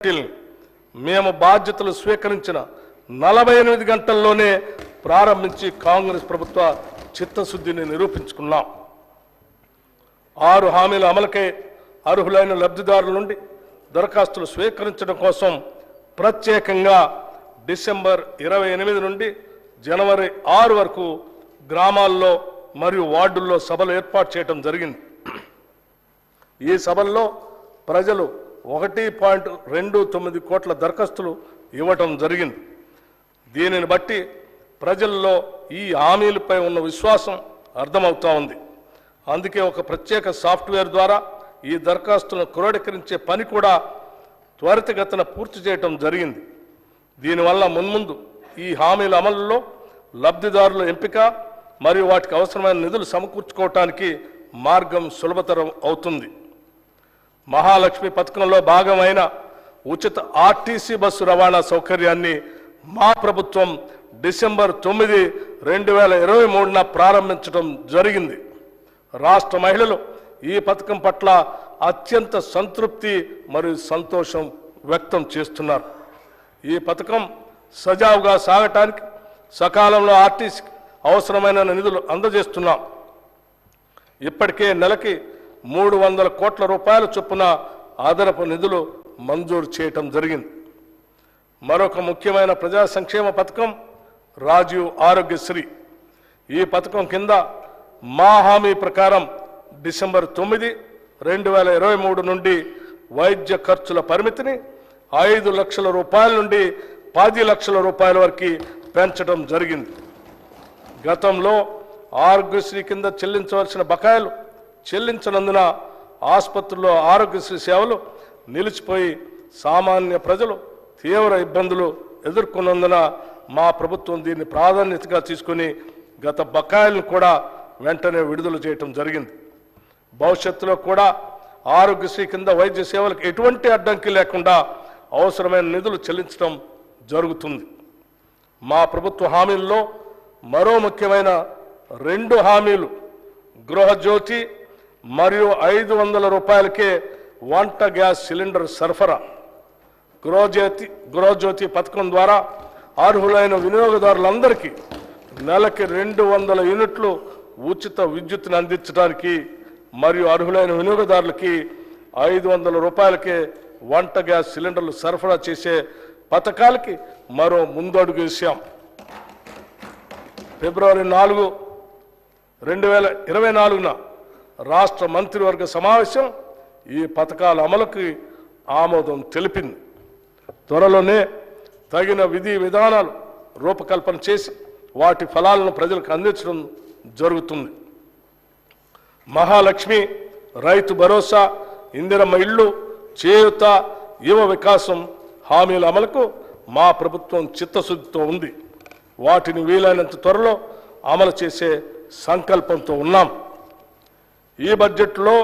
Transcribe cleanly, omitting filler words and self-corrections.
మేము బాధ్యతలు స్వీకరించిన 48 గంటల్లోనే ప్రారంభించి కాంగ్రెస్ ప్రభుత్వ చిత్తశుద్ధిని నిరూపించుకున్నాం. 6 హామీల అమలుకై అర్హులైన లబ్ధిదారుల నుండి దరఖాస్తులు స్వీకరించడం కోసం ప్రత్యేకంగా డిసెంబర్ 28 నుండి జనవరి 6 వరకు గ్రామాల్లో మరియు వార్డుల్లో సభలు ఏర్పాటు చేయడం జరిగింది. ఈ సభల్లో ప్రజలు 1.29 కోట్ల దరఖాస్తులు ఇవ్వటం జరిగింది. దీనిని బట్టి ప్రజల్లో ఈ హామీలపై ఉన్న విశ్వాసం అర్థమవుతా ఉంది. అందుకే ఒక ప్రత్యేక సాఫ్ట్వేర్ ద్వారా ఈ దరఖాస్తులను క్రోడీకరించే పని కూడా త్వరితగతిన పూర్తి చేయటం జరిగింది. దీనివల్ల మున్ముందు ఈ హామీల అమలులో లబ్ధిదారుల ఎంపిక మరియు వాటికి అవసరమైన నిధులు సమకూర్చుకోవటానికి మార్గం సులభతరం అవుతుంది. మహాలక్ష్మి పథకంలో భాగమైన ఉచిత ఆర్టీసీ బస్సు రవాణా సౌకర్యాన్ని మా ప్రభుత్వం డిసెంబర్ 9, 2023న ప్రారంభించడం జరిగింది. రాష్ట్ర మహిళలు ఈ పథకం పట్ల అత్యంత సంతృప్తి మరియు సంతోషం వ్యక్తం చేస్తున్నారు. ఈ పథకం సజావుగా సాగటానికి సకాలంలో ఆర్టీసీకి అవసరమైన నిధులు అందజేస్తున్నాం. ఇప్పటికే నెలకి 300 కోట్ల రూపాయల చొప్పున అదనపు నిధులు మంజూరు చేయటం జరిగింది. మరొక ముఖ్యమైన ప్రజా సంక్షేమ పథకం రాజీవ్ ఆరోగ్యశ్రీ. ఈ పథకం కింద మా హామీ ప్రకారం డిసెంబర్ 9, 2023 నుండి వైద్య ఖర్చుల పరిమితిని 5 లక్షల రూపాయల నుండి 10 లక్షల రూపాయల వరకు పెంచడం జరిగింది. గతంలో ఆరోగ్యశ్రీ కింద చెల్లించవలసిన బకాయిలు చెల్లించనందున ఆసుపత్రుల్లో ఆరోగ్యశ్రీ సేవలు నిలిచిపోయి సామాన్య ప్రజలు తీవ్ర ఇబ్బందులు ఎదుర్కొన్నందున మా ప్రభుత్వం దీన్ని ప్రాధాన్యతగా తీసుకుని గత బకాయిలను కూడా వెంటనే విడుదల చేయటం జరిగింది. భవిష్యత్తులో కూడా ఆరోగ్యశ్రీ కింద వైద్య సేవలకు ఎటువంటి అడ్డంకి లేకుండా అవసరమైన నిధులు చెల్లించడం జరుగుతుంది. మా ప్రభుత్వ హామీల్లో మరో ముఖ్యమైన 2 హామీలు గృహజ్యోతి మరియు 500 రూపాయలకే వంట గ్యాస్ సిలిండర్ సరఫరా. గృహజ్యోతి పథకం ద్వారా అర్హులైన వినియోగదారులందరికీ నెలకి 200 యూనిట్లు ఉచిత విద్యుత్తును అందించడానికి మరియు అర్హులైన వినియోగదారులకి 500 రూపాయలకే వంట గ్యాస్ సిలిండర్లు సరఫరా చేసే పథకాలకి మరో ముందడుగు వేశాం. ఫిబ్రవరి 4, 2024న రాష్ట్ర మంత్రివర్గ సమావేశం ఈ పథకాల అమలుకి ఆమోదం తెలిపింది. త్వరలోనే తగిన విధి విధానాలు రూపకల్పన చేసి వాటి ఫలాలను ప్రజలకు అందించడం జరుగుతుంది. మహాలక్ష్మి, రైతు భరోసా, ఇందిరమ్మ ఇళ్ళు, చేయూత, యువ వికాసం హామీల అమలుకు మా ప్రభుత్వం చిత్తశుద్ధితో ఉంది. వాటిని వీలైనంత త్వరలో అమలు చేసే సంకల్పంతో ఉన్నాం. ఈ బడ్జెట్లో